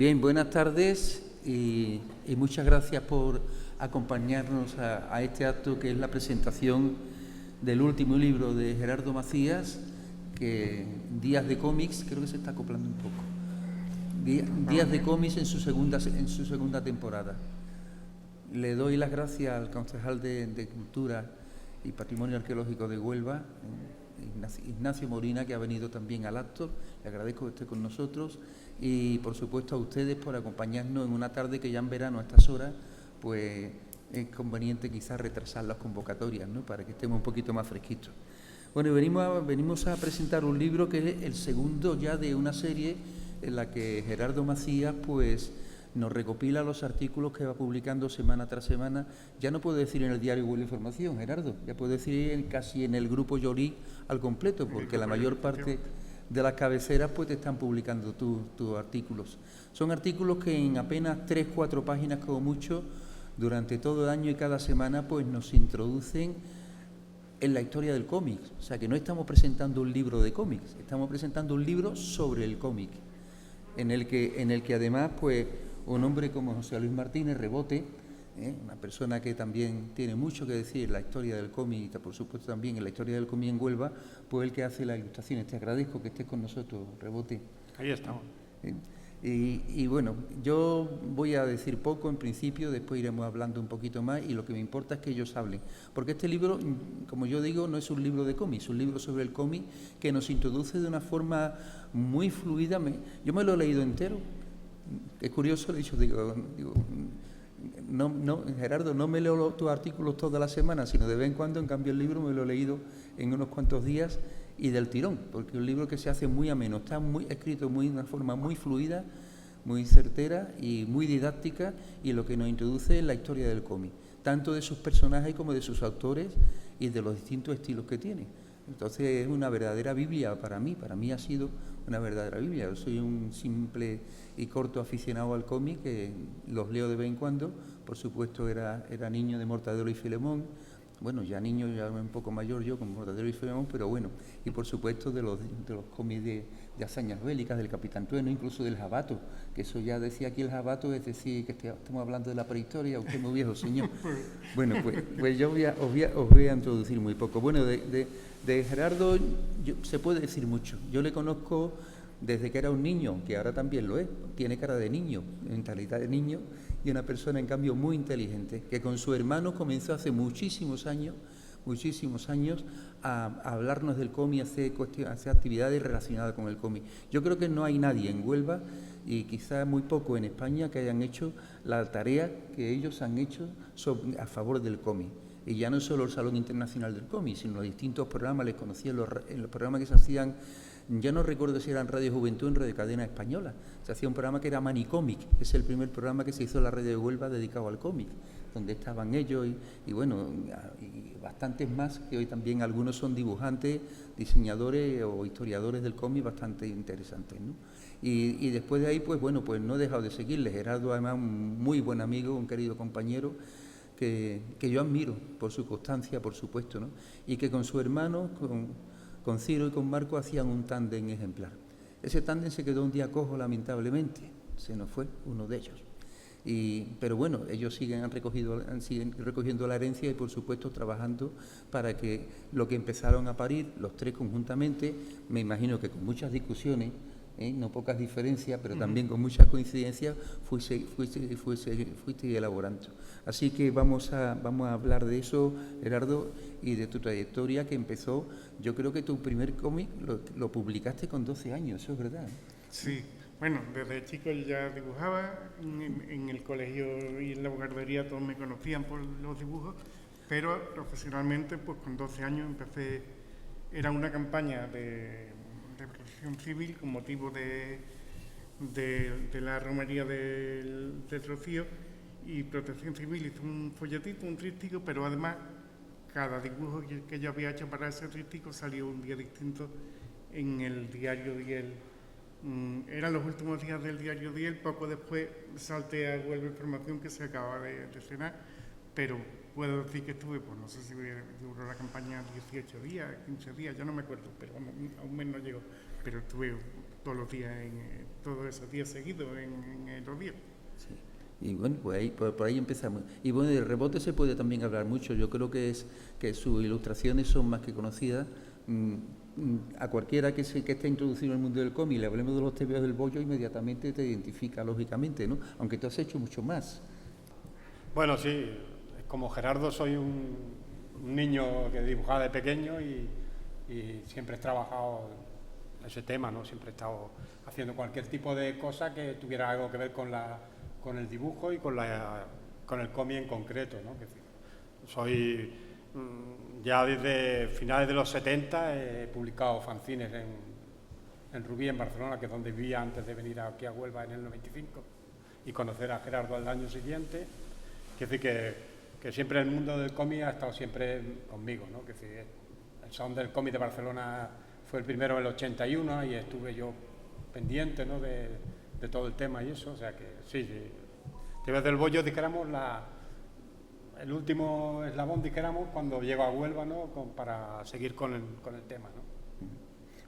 Bien, buenas tardes y muchas gracias por acompañarnos a este acto que es la presentación del último libro de Gerardo Macías, que Días de cómics, creo que se está acoplando un poco. Días de cómics en su segunda temporada. Le doy las gracias al concejal de Cultura y Patrimonio Arqueológico de Huelva, Ignacio Molina, que ha venido también al acto. Le agradezco que esté con nosotros y, por supuesto, a ustedes por acompañarnos en una tarde que ya en verano a estas horas, pues es conveniente quizás retrasar las convocatorias, ¿no?, para que estemos un poquito más fresquitos. Bueno, venimos a presentar un libro que es el segundo ya de una serie en la que Gerardo Macías, pues, nos recopila los artículos que va publicando semana tras semana. Ya no puedo decir en el diario Huelva Información, Gerardo, ya puedo decir casi en el grupo Llorí al completo, porque la mayor parte de las cabeceras pues te están publicando tus artículos. Son artículos que en apenas 3-4 páginas como mucho, durante todo el año y cada semana, pues nos introducen en la historia del cómic. O sea, que no estamos presentando un libro de cómics, estamos presentando un libro sobre el cómic, en el que además, pues, un hombre como José Luis Martínez Rebote, una persona que también tiene mucho que decir en la historia del cómic y, por supuesto, también en la historia del cómic en Huelva, pues el que hace las ilustraciones. Te agradezco que estés con nosotros, Rebote. Ahí estamos. Y bueno, yo voy a decir poco en principio, después iremos hablando un poquito más y lo que me importa es que ellos hablen. Porque este libro, como yo digo, no es un libro de cómic, es un libro sobre el cómic que nos introduce de una forma muy fluida. Yo me lo he leído entero. Es curioso, digo, no, Gerardo, no me leo tus artículos toda la semana, sino de vez en cuando. En cambio, el libro me lo he leído en unos cuantos días y del tirón, porque es un libro que se hace muy ameno, está escrito de una forma muy fluida, muy certera y muy didáctica, y lo que nos introduce es la historia del cómic, tanto de sus personajes como de sus autores y de los distintos estilos que tiene. Entonces es una verdadera Biblia para mí ha sido una verdadera Biblia. Yo soy un simple y corto aficionado al cómic, que los leo de vez en cuando. Por supuesto era niño de Mortadelo y Filemón, bueno, ya niño, ya un poco mayor yo, con Mortadelo y Filemón, pero bueno, y por supuesto de los cómics de hazañas bélicas, del Capitán Trueno, incluso del Jabato, que eso ya decía aquí el Jabato, es decir, que estamos hablando de la prehistoria, usted muy viejo, señor. Bueno, pues yo os voy a introducir muy poco. Bueno, de Gerardo se puede decir mucho. Yo le conozco desde que era un niño, que ahora también lo es, tiene cara de niño, mentalidad de niño, y una persona, en cambio, muy inteligente, que con su hermano comenzó hace muchísimos años, a hablarnos del cómic, a hacer actividades relacionadas con el cómic. Yo creo que no hay nadie en Huelva, y quizás muy poco en España, que hayan hecho la tarea que ellos han hecho a favor del cómic. Y ya no solo el Salón Internacional del Cómic, sino los distintos programas. Les conocía en los programas que se hacían. Ya no recuerdo si era en Radio Juventud o en Radio Cadena Española. Se hacía un programa que era Manicómic, que es el primer programa que se hizo en la radio de Huelva dedicado al cómic, donde estaban ellos y bueno, y bastantes más, que hoy también algunos son dibujantes, diseñadores o historiadores del cómic bastante interesantes, ¿no? Y después de ahí, pues bueno, pues no he dejado de seguirles. Gerardo, además, un muy buen amigo, un querido compañero, que yo admiro por su constancia, por supuesto, ¿no? Y que con su hermano, con Ciro y con Marco, hacían un tándem ejemplar. Ese tándem se quedó un día cojo, lamentablemente, se nos fue uno de ellos. Pero bueno, ellos siguen recogiendo la herencia y, por supuesto, trabajando para que lo que empezaron a parir, los tres conjuntamente, me imagino que con muchas discusiones, no pocas diferencias, pero también con muchas coincidencias, fuiste elaborando. Así que vamos a hablar de eso, Gerardo, y de tu trayectoria, que empezó. Yo creo que tu primer cómic lo publicaste con 12 años, ¿eso es verdad? Sí, bueno, desde chico yo ya dibujaba, en el colegio y en la guardería todos me conocían por los dibujos, pero profesionalmente, pues con 12 años empecé. Era una campaña de protección civil con motivo de la romería del Rocío, y Protección Civil hizo un folletito, un tríptico, pero además cada dibujo que yo había hecho para ese tríptico salió un día distinto en el diario Diel. Eran los últimos días del diario Diel. Poco después salté a Huelva Información, que se acababa de cenar, pero puedo decir que estuve, pues no sé si duró la campaña 18 días, 15 días, yo no me acuerdo, pero vamos, a un mes no llegó, pero estuve todos los días, todos esos días seguidos en los días. Sí. Y bueno, pues ahí, por ahí empezamos. Y bueno, de Rebote se puede también hablar mucho. Yo creo que sus ilustraciones son más que conocidas. A cualquiera que esté introducido en el mundo del cómic, le hablemos de los tebeos del bollo, inmediatamente te identifica, lógicamente, ¿no? Aunque tú has hecho mucho más. Bueno, sí, como Gerardo soy un niño que dibujaba de pequeño y siempre he trabajado ese tema, ¿no? Siempre he estado haciendo cualquier tipo de cosa que tuviera algo que ver con el dibujo y con el cómic en concreto, ¿no? Soy ya desde finales de los 70 he publicado fanzines en Rubí, en Barcelona, que es donde vivía antes de venir aquí a Huelva en el 95 y conocer a Gerardo al año siguiente. Quiero decir que siempre el mundo del cómic ha estado siempre conmigo, ¿no? Que decir, el Salón del Cómic de Barcelona fue el primero en el 81 y estuve yo pendiente, ¿no? de todo el tema y eso, o sea que sí. Desde el bollo, dijéramos, el último eslabón, dijéramos, cuando llego a Huelva, ¿no? Para seguir con el tema, ¿no?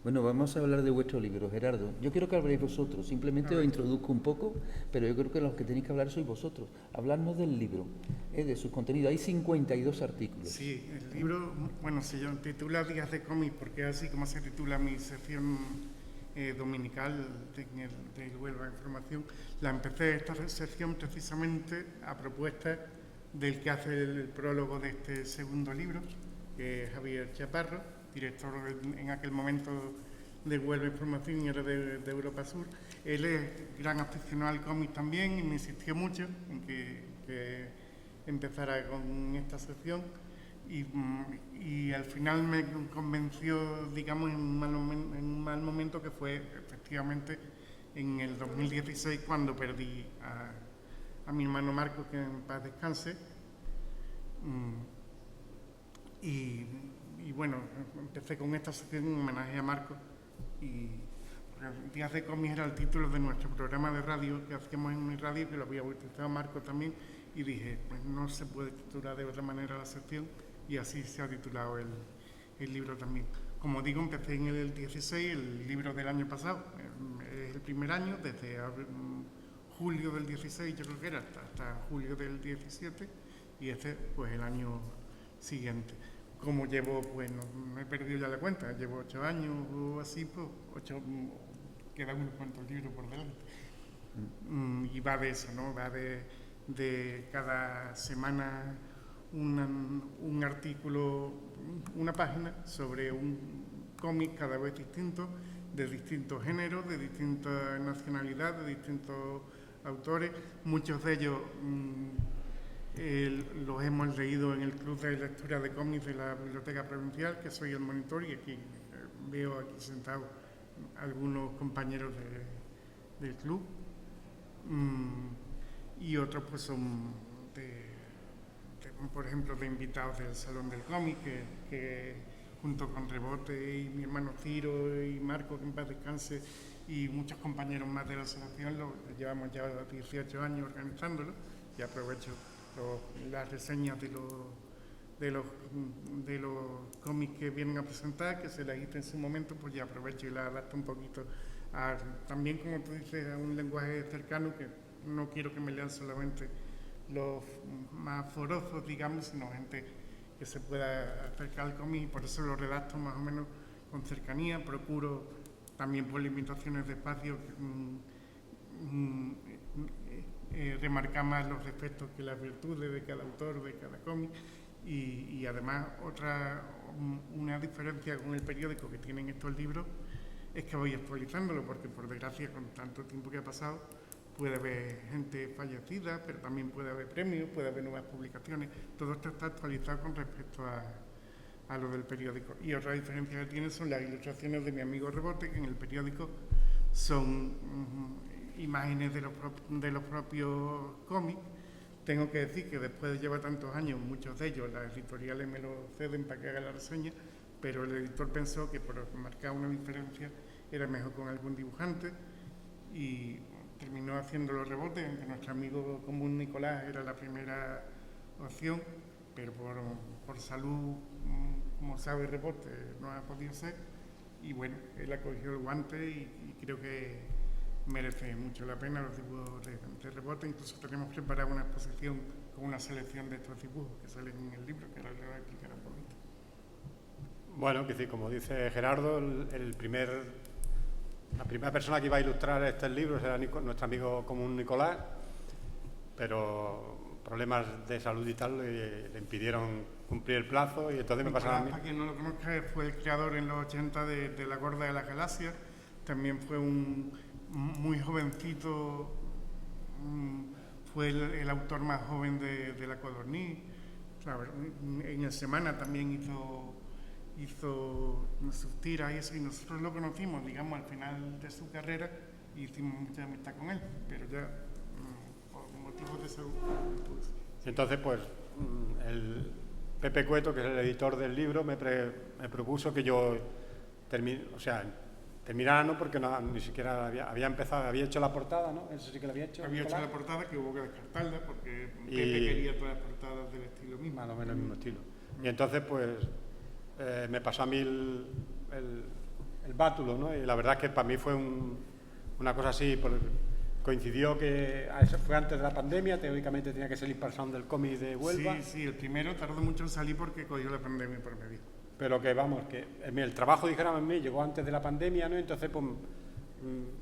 Bueno, vamos a hablar de vuestro libro, Gerardo. Yo quiero que habléis vosotros, simplemente os introduzco un poco, pero yo creo que los que tenéis que hablar sois vosotros. Hablarnos del libro, de sus contenidos. Hay 52 artículos. Sí, el libro, bueno, se titula Días de Cómic, porque es así como se titula mi sección dominical de Huelva Información. La empecé esta sección precisamente a propuesta del que hace el prólogo de este segundo libro, que es Javier Chaparro, director en aquel momento de Huelva Información y era de Europa Sur. Él es gran aficionado al cómic también y me insistió mucho en que empezara con esta sección y al final me convenció, digamos, en un mal momento, que fue efectivamente en el 2016 cuando perdí a mi hermano Marco, que en paz descanse. Y bueno, empecé con esta sección en homenaje a Marco y Días de Cómic era el título de nuestro programa de radio que hacíamos en mi radio, que lo había bautizado Marco también, y dije, pues no se puede titular de otra manera la sección, y así se ha titulado el libro también. Como digo, empecé en el 16, el libro del año pasado, es el primer año, desde julio del 16 yo creo que era, hasta julio del 17, y este pues el año siguiente. Como llevo, pues no he perdido ya la cuenta, llevo 8 años o así, pues 8, quedan unos cuantos libros por delante. Y va de eso, ¿no? Va de cada semana un artículo, una página sobre un cómic cada vez distinto, de distintos géneros, de distintas nacionalidades, de distintos autores. Muchos de ellos los hemos leído en el Club de Lectura de Cómics de la Biblioteca Provincial, que soy el monitor, y aquí veo aquí sentados algunos compañeros del club. Y otros pues son, por ejemplo, de invitados del Salón del Cómic, que junto con Rebote y mi hermano Ciro y Marco, que en paz descanse, y muchos compañeros más de la asociación, lo llevamos ya 18 años organizándolo, y aprovecho las reseñas de los cómics que vienen a presentar, que se las hice en su momento, pues ya aprovecho y las adapto un poquito también, como tú dices, a un lenguaje cercano, que no quiero que me lean solamente los más forofos, digamos, sino gente que se pueda acercar al cómic, y por eso lo redacto más o menos con cercanía. Procuro también, por limitaciones de espacio, remarcar más los defectos que las virtudes de cada autor, de cada cómic, y además una diferencia con el periódico que tienen estos libros es que voy actualizándolo, porque por desgracia con tanto tiempo que ha pasado puede haber gente fallecida, pero también puede haber premios, puede haber nuevas publicaciones. Todo esto está actualizado con respecto a lo del periódico. Y otra diferencia que tiene son las ilustraciones de mi amigo Rebote, que en el periódico son imágenes de los propios cómics. Tengo que decir que después de llevar tantos años, muchos de ellos, las editoriales me lo ceden para que haga la reseña, pero el editor pensó que por marcar una diferencia era mejor con algún dibujante y terminó haciendo los Rebotes, aunque nuestro amigo común Nicolás era la primera opción, pero por salud, como sabe Rebote, no ha podido ser. y bueno, él ha cogido el guante y creo que merece mucho la pena los dibujos de Rebote. Incluso tenemos preparada una exposición con una selección de estos dibujos que salen en el libro, que ahora le voy a explicar un poquito. Bueno, que sí, como dice Gerardo, la primera persona que iba a ilustrar este libro era nuestro amigo común Nicolás, pero problemas de salud y tal le impidieron cumplir el plazo y entonces me pasaron a mí. Para quien no lo conozca, fue el creador en los 80 de La Gorda de la Galaxia. También fue un muy jovencito, fue el autor más joven de La Codorniz. En el Semana también hizo sus tiras y eso, y nosotros lo conocimos, digamos, al final de su carrera y hicimos mucha amistad con él, pero ya por motivos de salud. Entonces, pues, el Pepe Cueto, que es el editor del libro, me propuso que yo terminara, no, porque ni siquiera había hecho la portada, ¿no? Eso sí que lo había hecho. Había hecho la portada, que hubo que descartarla porque Pepe quería todas las portadas del estilo mismo. Más o menos el mismo estilo. Y entonces, pues, me pasó a mí el bátulo, ¿no? Y la verdad es que para mí fue una cosa así, coincidió que fue antes de la pandemia, teóricamente tenía que salir para el Salón del Cómic de Huelva. Sí, el primero tardó mucho en salir porque cogió la pandemia por medio. Pero que vamos, que el trabajo, dijéramos, en mí llegó antes de la pandemia, ¿no? Entonces, pues,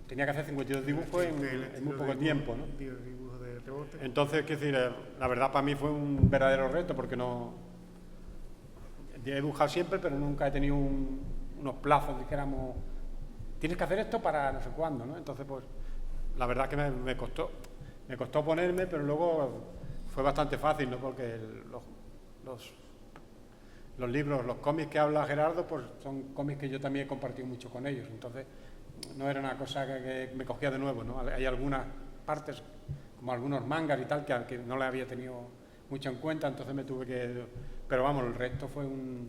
tenía que hacer 52 dibujos en muy poco tiempo, ¿no? Dibujos de Rebote. Entonces, qué decir, la verdad para mí fue un verdadero reto porque he dibujado siempre, pero nunca he tenido unos plazos, dijéramos, tienes que hacer esto para no sé cuándo, ¿no? Entonces, pues, la verdad que me costó ponerme, pero luego fue bastante fácil, ¿no? Porque los libros, los cómics que habla Gerardo, pues son cómics que yo también he compartido mucho con ellos, entonces no era una cosa que me cogía de nuevo, ¿no? Hay algunas partes, como algunos mangas y tal, que no le había tenido mucho en cuenta, entonces me tuve que... Pero vamos, el resto fue un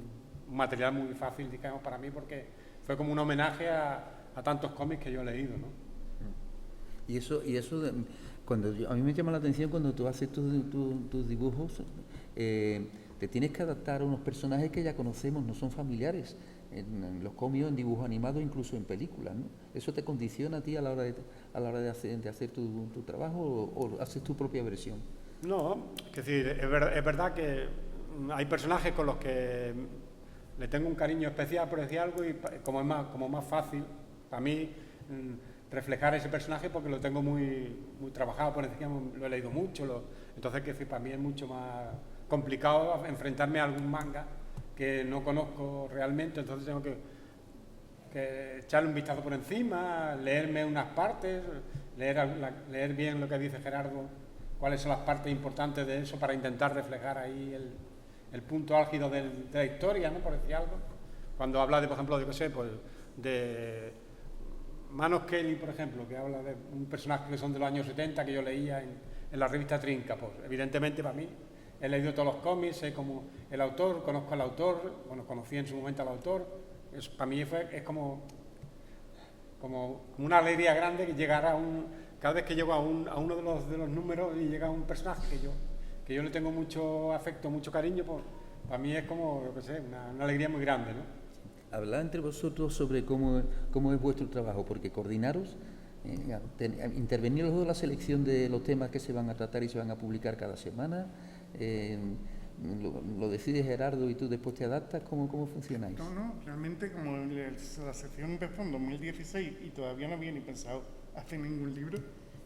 material muy fácil, digamos, para mí, porque fue como un homenaje a tantos cómics que yo he leído, ¿no? Y eso a mí me llama la atención cuando tú haces tus dibujos, te tienes que adaptar a unos personajes que ya conocemos, no son familiares, en los cómics, en dibujos animados, incluso en películas, ¿no? ¿Eso te condiciona a ti a la hora de hacer tu trabajo o haces tu propia versión? No, es decir, es verdad que hay personajes con los que le tengo un cariño especial, por decir algo, y como es más fácil para mí reflejar ese personaje porque lo tengo muy trabajado, por decir, lo he leído mucho, entonces que para mí es mucho más complicado enfrentarme a algún manga que no conozco realmente, entonces tengo que echarle un vistazo por encima, leerme unas partes, leer bien lo que dice Gerardo, cuáles son las partes importantes de eso para intentar reflejar ahí el punto álgido de la historia, ¿no? Por decir algo. Cuando habla de, por ejemplo, de Manos Kelly, por ejemplo, que habla de un personaje que son de los años 70 que yo leía en la revista Trinca, pues evidentemente para mí he leído todos los cómics, sé como el autor, conozco al autor, bueno, conocí en su momento al autor, para mí es como una alegría grande que llegara cada vez que llego a uno de los números y llega un personaje que yo le tengo mucho afecto, mucho cariño, pues para mí es como, yo qué sé, una alegría muy grande, ¿no? Hablad entre vosotros sobre cómo es vuestro trabajo, porque coordinaros, intervenir los dos en la selección de los temas que se van a tratar y se van a publicar cada semana, lo decide Gerardo y tú después te adaptas, ¿cómo funcionáis? No, realmente como la sección empezó en 2016 y todavía no había ni pensado hacer ningún libro,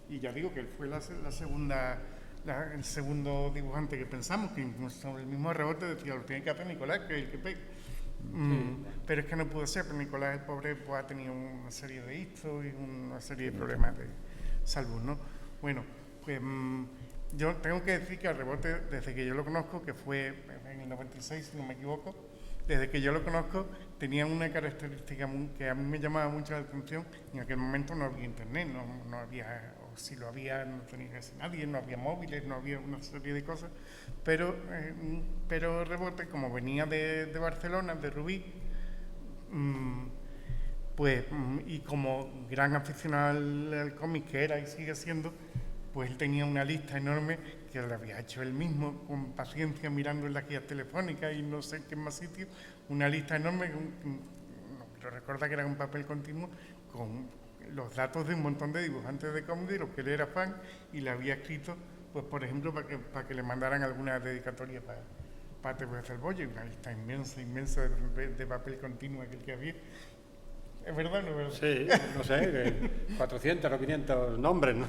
y ya digo que él fue el segundo dibujante que pensamos, que incluso el mismo Rebote decía, lo tiene que hacer Nicolás, que es el que pega. Pero es que no pudo ser, porque Nicolás, el pobre, pues, ha tenido una serie de ictus y una serie de problemas de salud, ¿no? Bueno, pues yo tengo que decir que al Rebote, desde que yo lo conozco, que fue en el 96, si no me equivoco, desde que yo lo conozco, tenía una característica que a mí me llamaba mucho la atención. En aquel momento no había internet, no había, o si lo había, no tenía casi nadie, no había móviles, no había una serie de cosas, pero Rebote, como venía de Barcelona, de Rubí, y como gran aficionado al cómic que era y sigue siendo, pues él tenía una lista enorme que lo había hecho él mismo, con paciencia, mirando en las guías telefónicas y no sé qué más sitios, una lista enorme, pero recuerda que era un papel continuo con los datos de un montón de dibujantes de cómics de los que él era fan y le había escrito, pues por ejemplo, para que le mandaran alguna dedicatoria para Te voy a hacer bollo, y una lista inmensa de papel continuo aquel que había. ¿Es verdad o no es verdad? Sí, no sé, 400 o 500 nombres, ¿no?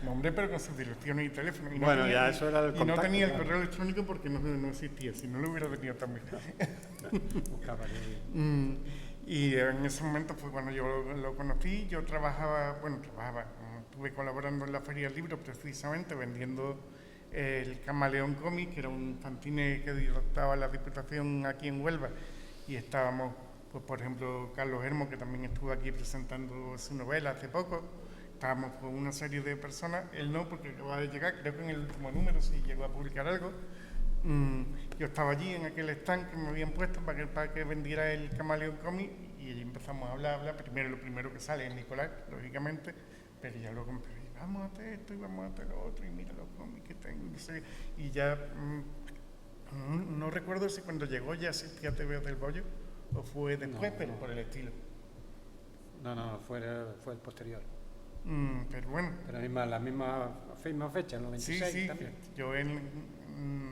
Nombre, pero con sus direcciones y teléfono. Y bueno, ya eso era el contacto. Y no tenía el claro. correo electrónico porque no existía, si no lo hubiera tenido también. Buscaba que... Y en ese momento fue cuando yo lo conocí. Yo estuve colaborando en la Feria del Libro precisamente vendiendo el Camaleón Cómic, que era un fanzine que directaba la Diputación aquí en Huelva, y estábamos, pues por ejemplo, Carlos Hermo, que también estuvo aquí presentando su novela hace poco. Estábamos con una serie de personas, él no, porque acaba de llegar, creo que en el último número sí llegó a publicar algo. Yo estaba allí en aquel stand que me habían puesto para que vendiera el Camaleón Comic, y allí empezamos a hablar. Lo primero que sale es Nicolás, lógicamente, pero ya luego empecé, vamos a hacer esto y vamos a hacer lo otro, y mira los cómics que tengo, y no sé, y ya no recuerdo si cuando llegó ya existía TV del Bollo o fue después, pero por el estilo. No, fue el posterior. Pero bueno. Pero la misma fecha, en 96 sí, también. Yo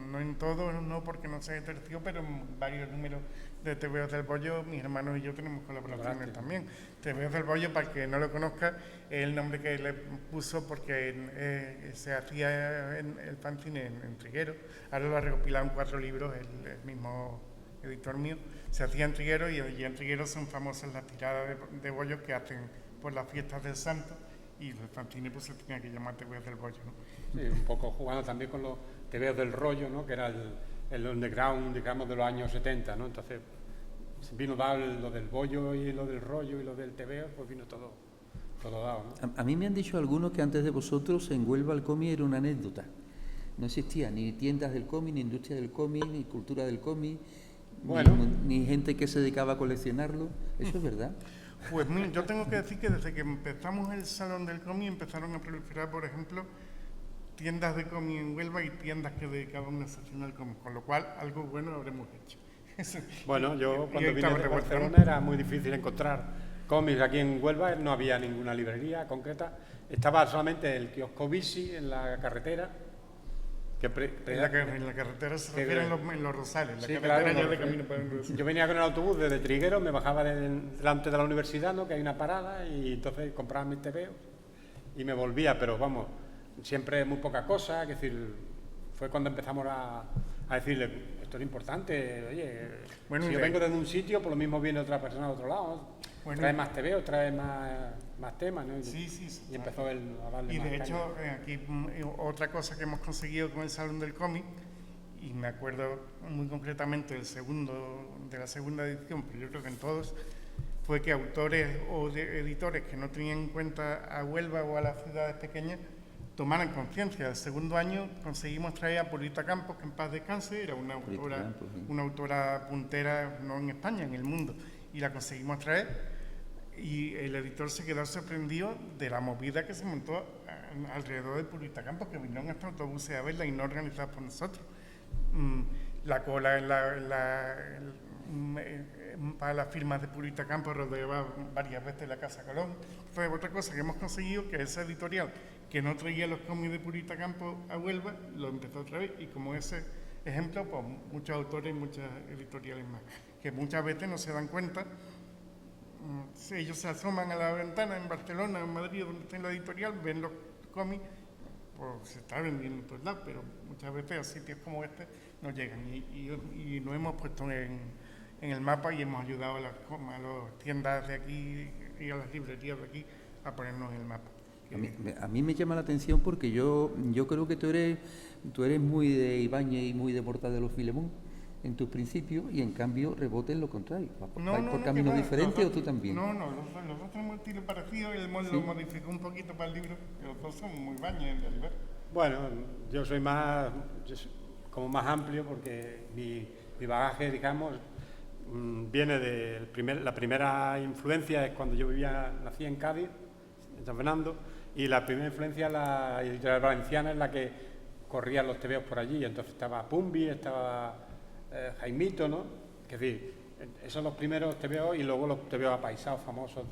no en todo, no porque no se ejerció, pero en varios números de TVO del Bollo, mis hermanos y yo tenemos colaboraciones también. TVO del Bollo, para el que no lo conozca, es el nombre que le puso porque se hacía el fanzine en Triguero. Ahora lo ha recopilado en 4 libros, el mismo editor mío. Se hacía en Triguero, y allí en Triguero son famosas las tiradas de bollos que hacen por las fiestas del Santo, y el fanzine pues se tenía que llamar TVO del Bollo, ¿no? Sí, un poco jugando también con los TVOs del rollo, ¿no? Que era el underground, digamos, de los años 70, ¿no? Entonces vino dado lo del bollo y lo del rollo y lo del TVO, pues vino todo dado, ¿no? A mí me han dicho algunos que antes de vosotros en Huelva el cómic era una anécdota. No existía ni tiendas del cómic, ni industria del cómic, ni cultura del cómic, bueno, ni gente que se dedicaba a coleccionarlo. ¿Eso es verdad? Pues mira, yo tengo que decir que desde que empezamos el Salón del Cómic empezaron a proliferar, por ejemplo, tiendas de cómic en Huelva y tiendas que dedicaban una sección al cómic, con lo cual algo bueno habremos hecho. Bueno, yo cuando vine de Barcelona era muy difícil encontrar cómics aquí en Huelva, no había ninguna librería concreta, estaba solamente el kiosco Bici en la carretera. En la carretera se refiere en los Rosales, sí, la carretera claro, ya de camino para el yo venía con el autobús desde Triguero, me bajaba delante de la universidad, ¿no? Que hay una parada, y entonces compraba mis TVOs y me volvía, pero vamos, siempre muy poca cosa, es decir, fue cuando empezamos a decirle, esto es importante, oye, si yo vengo desde un sitio, por lo mismo viene otra persona de otro lado, ¿no? Bueno, trae más TVOs, trae más temas, ¿no? Sí. Y empezó él a darle y más de hecho, caña. aquí otra cosa que hemos conseguido con el Salón del Cómic, y me acuerdo muy concretamente de la segunda edición, pero yo creo que en todos, fue que autores o editores que no tenían en cuenta a Huelva o a las ciudades pequeñas tomaran conciencia. El segundo año conseguimos traer a Purita Campos, que en paz descanse, era una autora puntera, no en España, en el mundo, y la conseguimos traer. Y el editor se quedó sorprendido de la movida que se montó alrededor de Purita Campos, que vinieron hasta autobuses a verla y no organizadas por nosotros. La cola para las firmas de Purita Campos rodeaba varias veces la Casa Colón. Fue otra cosa que hemos conseguido, que esa editorial que no traía los cómics de Purita Campos a Huelva, lo empezó otra vez, y como ese ejemplo, pues muchos autores y muchas editoriales más, que muchas veces no se dan cuenta. Ellos se asoman a la ventana en Barcelona, en Madrid, donde está la editorial, ven los cómics, pues se está vendiendo en todos lados, pero muchas veces a sitios como este no llegan, y nos hemos puesto en el mapa y hemos ayudado a las tiendas de aquí y a las librerías de aquí a ponernos en el mapa. A mí me llama la atención porque yo creo que tú eres muy de Ibáñez y muy de Mortadelo Filemón en tus principios, y en cambio rebote en lo contrario. ¿Vais por caminos diferentes o tú también? No, los dos tenemos un estilo parecido, y el modo lo modificó un poquito para el libro, pero los dos son muy Ibáñez en realidad. Bueno, yo soy como más amplio, porque mi bagaje, digamos, viene de la primera influencia es cuando yo nací en Cádiz, en San Fernando, y la primera influencia, la editorial valenciana, es la que corrían los TVOs por allí. Entonces estaba Pumbi, estaba Jaimito, ¿no? Es decir, esos son los primeros TVO y luego los TVO apaisados famosos,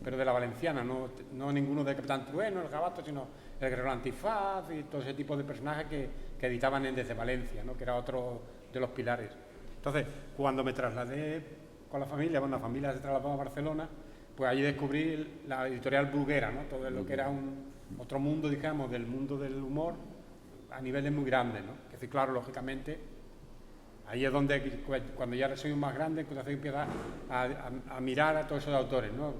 pero de la valenciana, no ninguno de Capitán Trueno, el Gabato, sino el Guerrero Antifaz y todo ese tipo de personajes que editaban desde Valencia, ¿no? Que era otro de los pilares. Entonces, cuando me trasladé con la familia se trasladó a Barcelona, pues allí descubrí la editorial Bruguera, ¿no? Todo lo que era otro mundo, digamos, del mundo del humor a niveles muy grandes, ¿no? Que sí, claro, lógicamente, ahí es donde, cuando ya soy más grande, entonces empieza a mirar a todos esos autores, ¿no?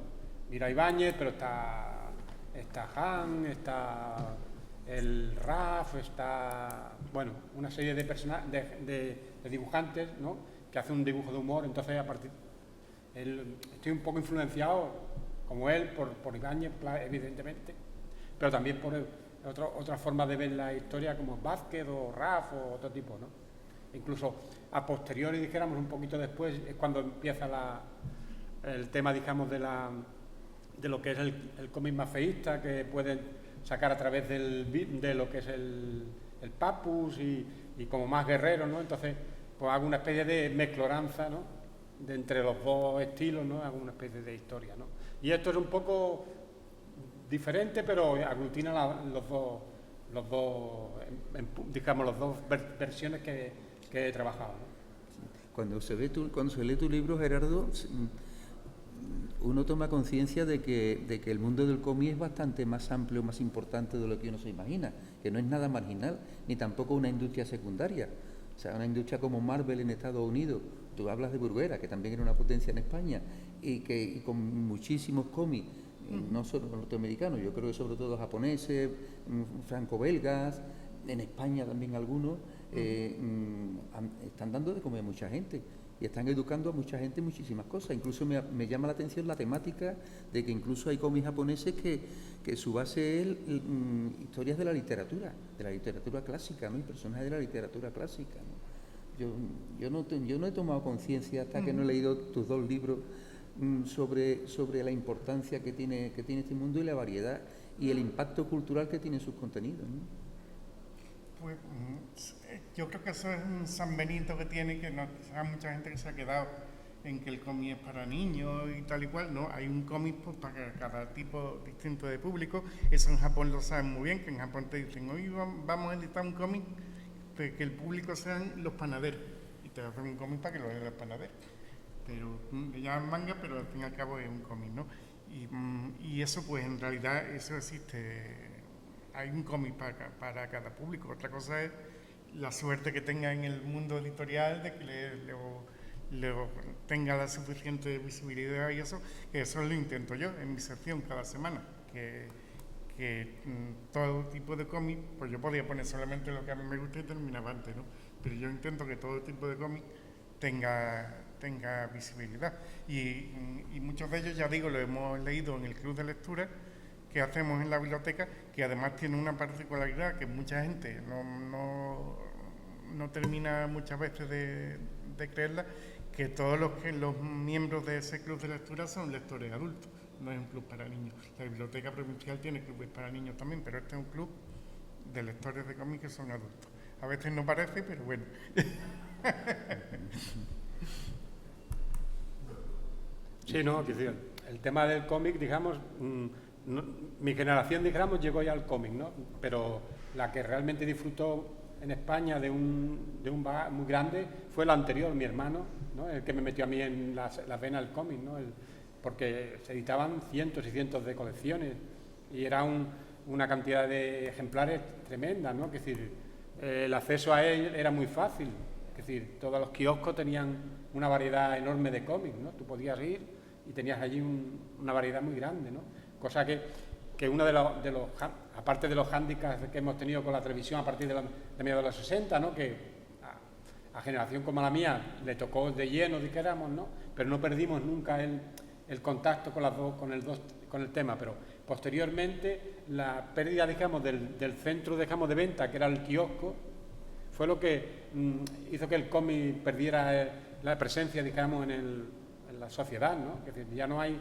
Mira a Ibáñez, pero está Han, está el Raf, está, bueno, una serie de personajes, de dibujantes, ¿no? Que hacen un dibujo de humor. Entonces, estoy un poco influenciado, como él, por Ibáñez, evidentemente, pero también por otras formas de ver la historia, como Vázquez o Raf o otro tipo, ¿no? Incluso a posteriori, dijéramos, un poquito después, es cuando empieza el tema, digamos, de lo que es el cómic más feísta, que pueden sacar a través de lo que es el Papus y como más guerrero, ¿no? Entonces, pues hago una especie de mezcloranza, ¿no? De entre los dos estilos, ¿no? Hago una especie de historia, ¿no? Y esto es un poco diferente, pero aglutina los dos versiones que he trabajado, ¿no? Cuando se lee tu libro, Gerardo, uno toma conciencia de que el mundo del cómic es bastante más amplio, más importante de lo que uno se imagina, que no es nada marginal, ni tampoco una industria secundaria. O sea, una industria como Marvel en Estados Unidos, tú hablas de Bruguera, que también era una potencia en España, y con muchísimos cómics, no solo norteamericanos, yo creo que sobre todo japoneses, franco-belgas, en España también algunos, están dando de comer a mucha gente y están educando a mucha gente en muchísimas cosas. Incluso me llama la atención la temática de que incluso hay cómics japoneses que su base es historias de la literatura clásica, ¿no? Y personajes de la literatura clásica, ¿no? Yo no he tomado conciencia hasta que no he leído tus dos libros sobre la importancia que tiene este mundo y la variedad y el impacto cultural que tienen sus contenidos, ¿no? Pues yo creo que eso es un San Benito que tiene, que hay mucha gente que se ha quedado en que el cómic es para niños y tal y cual. No, hay un cómic pues, para cada tipo distinto de público. Eso en Japón lo saben muy bien, que en Japón te dicen, hoy vamos a editar un cómic que el público sean los panaderos. Y te hacen un cómic para que lo vean los panaderos. Pero le llaman manga, pero al fin y al cabo es un cómic, ¿no? Y eso pues en realidad eso existe. Hay un cómic para cada público. Otra cosa es la suerte que tenga en el mundo editorial de que le tenga la suficiente visibilidad y eso lo intento yo en mi sección cada semana. Que todo tipo de cómic, pues yo podía poner solamente lo que a mí me gusta y terminaba antes, ¿no? Pero yo intento que todo tipo de cómic tenga visibilidad. Y muchos de ellos, ya digo, lo hemos leído en el club de lectura que hacemos en la biblioteca, que además tiene una particularidad que mucha gente no termina muchas veces de creerla, que todos los miembros de ese club de lectura son lectores adultos, no es un club para niños. La biblioteca provincial tiene clubes para niños también, pero este es un club de lectores de cómics que son adultos. A veces no parece, pero bueno. Sí, no, el tema del cómic, digamos, mi generación, digamos, llegó ya al cómic, ¿no? Pero la que realmente disfrutó en España de un bagaje muy grande fue la anterior, mi hermano, ¿no? El que me metió a mí en la vena del cómic, ¿no? Porque se editaban cientos y cientos de colecciones y era una cantidad de ejemplares tremenda, ¿no? Es decir, el acceso a él era muy fácil, es decir, todos los kioscos tenían una variedad enorme de cómics, ¿no? Tú podías ir y tenías allí una variedad muy grande, ¿no? Cosa que uno de los aparte de los hándicaps que hemos tenido con la televisión a partir de mediados de los 60, ¿no? Que a generación como la mía le tocó de lleno, dijéramos, ¿no? Pero no perdimos nunca el contacto con el tema, pero posteriormente la pérdida, digamos, del centro, digamos, de venta, que era el kiosco, fue lo que hizo que el cómic perdiera la presencia, digamos, en la sociedad, ¿no? Es decir, ya no hay.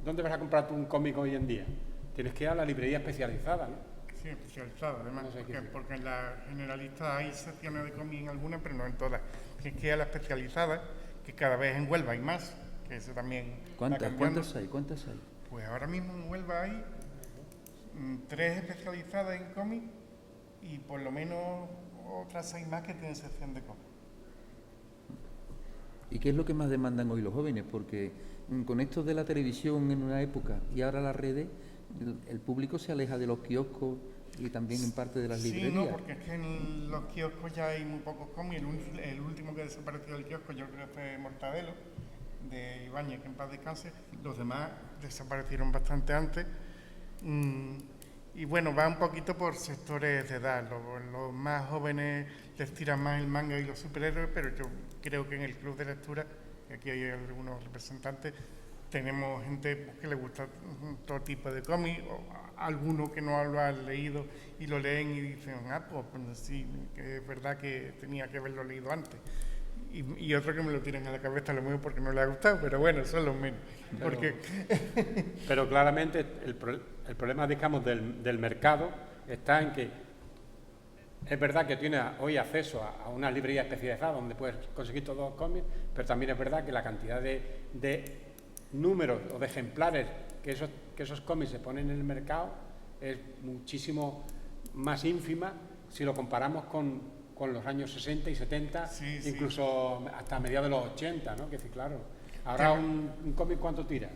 ¿Dónde vas a comprar tú un cómic hoy en día? Tienes que ir a la librería especializada, ¿no? Sí, especializada, además, no sé porque en la generalista hay secciones de cómic en algunas, pero no en todas. Tienes que ir a la especializada, que cada vez en Huelva hay más, que eso también va cambiando. ¿Cuántas hay? Pues ahora mismo en Huelva hay 3 especializadas en cómic y por lo menos otras 6 más que tienen sección de cómic. ¿Y qué es lo que más demandan hoy los jóvenes? Porque con esto de la televisión en una época y ahora las redes, el público se aleja de los kioscos y también en parte de las librerías. Sí, no, porque es que en los kioscos ya hay muy pocos cómics. El último que desapareció del kiosco yo creo que fue Mortadelo, de Ibáñez, que en paz descanse. Los demás desaparecieron bastante antes. Y bueno, va un poquito por sectores de edad. Los más jóvenes les tiran más el manga y los superhéroes, pero yo creo que en el club de lectura, que aquí hay algunos representantes, tenemos gente que le gusta todo tipo de cómics, o algunos que no lo han leído y lo leen y dicen, pues sí, que es verdad que tenía que haberlo leído antes. Y otros que me lo tiran a la cabeza lo mismo porque no le ha gustado, pero bueno, son los menos. Claro. Porque Pero claramente el problema, digamos, del mercado está en que es verdad que tiene hoy acceso a una librería especializada donde puedes conseguir todos los cómics, pero también es verdad que la cantidad de números o de ejemplares que esos cómics se ponen en el mercado es muchísimo más ínfima si lo comparamos con los años 60 y 70, sí, incluso hasta mediados de los 80, ¿no? Que decir, claro, ahora un cómic, ¿cuánto tira?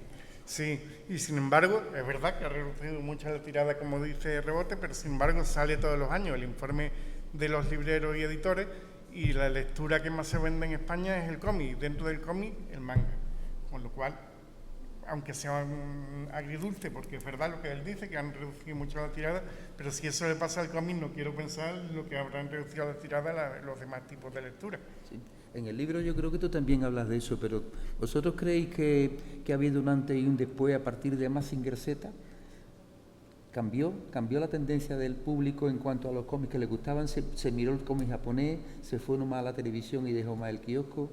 Sí, y sin embargo, es verdad que ha reducido mucho la tirada, como dice Rebote, pero sin embargo sale todos los años el informe de los libreros y editores, y la lectura que más se vende en España es el cómic, dentro del cómic el manga, con lo cual, aunque sea agridulce, porque es verdad lo que él dice, que han reducido mucho la tirada, pero si eso le pasa al cómic, no quiero pensar lo que habrán reducido la tirada los demás tipos de lectura. Sí. En el libro yo creo que tú también hablas de eso, pero ¿vosotros creéis que ha habido un antes y un después a partir de Mazinger Z? ¿Cambió la tendencia del público en cuanto a los cómics que le gustaban? ¿Se miró el cómic japonés? ¿Se fue nomás a la televisión y dejó más el kiosco?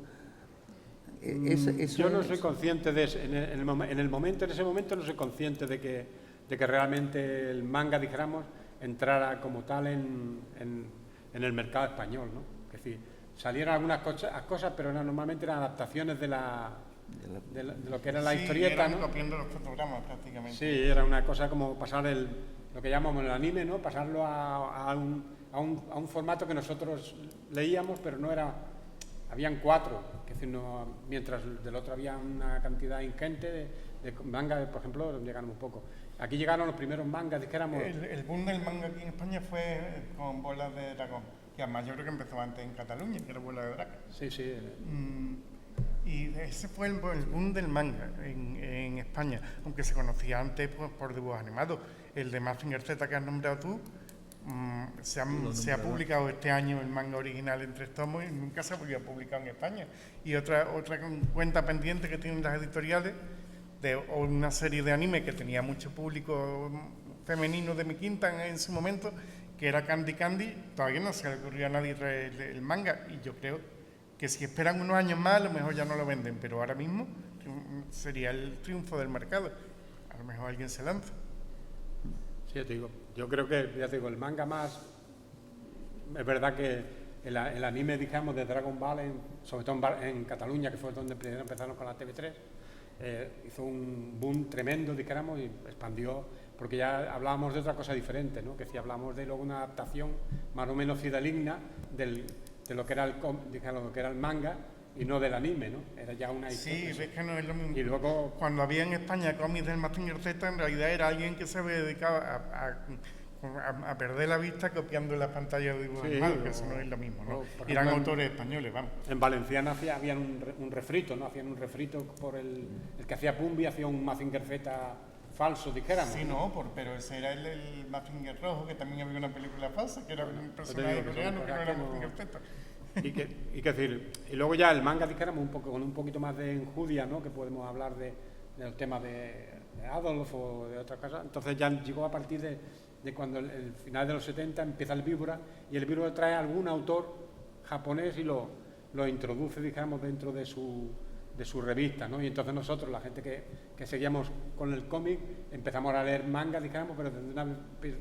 Yo no soy consciente de eso. En ese momento no soy consciente de que realmente el manga, dijéramos, entrara como tal en el mercado español, ¿no? Es decir, salieron algunas cosas, pero normalmente eran adaptaciones de lo que era la historieta, eran ¿no? copiando los fotogramas prácticamente. Sí, era una cosa como pasar lo que llamamos el anime, ¿no? Pasarlo a un formato que nosotros leíamos, pero no era... Habían 4, que decir, mientras del otro había una cantidad ingente de mangas, por ejemplo, llegaron un poco. Aquí llegaron los primeros mangas, dijéramos... El boom del manga aquí en España fue con Bolas de Dragón, que además yo creo que empezó antes en Cataluña, que era Bolas de Dragón. Sí, sí. Y ese fue el boom del manga en España, aunque se conocía antes pues, por dibujos animados. El de Mazinger Z que has nombrado tú, se ha publicado este año el manga original en 3 tomos y nunca se había publicado en España. Y otra cuenta pendiente que tienen las editoriales de una serie de anime que tenía mucho público femenino de mi quinta en su momento, que era Candy Candy. Todavía no se le ocurrió a nadie traer el manga, y yo creo que si esperan unos años más a lo mejor ya no lo venden, pero ahora mismo sería el triunfo del mercado. A lo mejor alguien se lanza. Sí, ya te digo. Yo creo que, ya te digo, el manga más... Es verdad que el anime, digamos, de Dragon Ball, sobre todo en Cataluña, que fue donde primero empezaron con la TV3, hizo un boom tremendo, dijéramos, y expandió, porque ya hablábamos de otra cosa diferente, ¿no? Que si hablamos de luego una adaptación más o menos fidedigna de lo que era el manga, y no del anime, ¿no? Era ya una historia. Sí, es que no es lo mismo. Y luego, cuando había en España cómics del Mazinger Z, en realidad era alguien que se dedicaba a perder la vista copiando las pantallas de dibujos animados, que eso no es lo mismo, ¿no? Eran autores españoles, vamos. En Valenciana habían un refrito, ¿no? Hacían un refrito por el que hacía Pumbi, hacía un Mazinger Z falso, dijéramos. Sí, no, pero ese era el Mazinger Rojo, que también había una película falsa, que era un personaje coreano que no era Mazinger Z. Y luego ya el manga, dijéramos, con un poquito más de enjudia, ¿no? Que podemos hablar del tema de Adolf o de otras cosas. Entonces ya llegó a partir de cuando el final de los 70 empieza el Víbora, y el Víbora trae algún autor japonés y lo introduce, digamos, dentro de su de su revista, ¿no? Y entonces nosotros, la gente que seguíamos con el cómic, empezamos a leer manga, digamos, pero desde una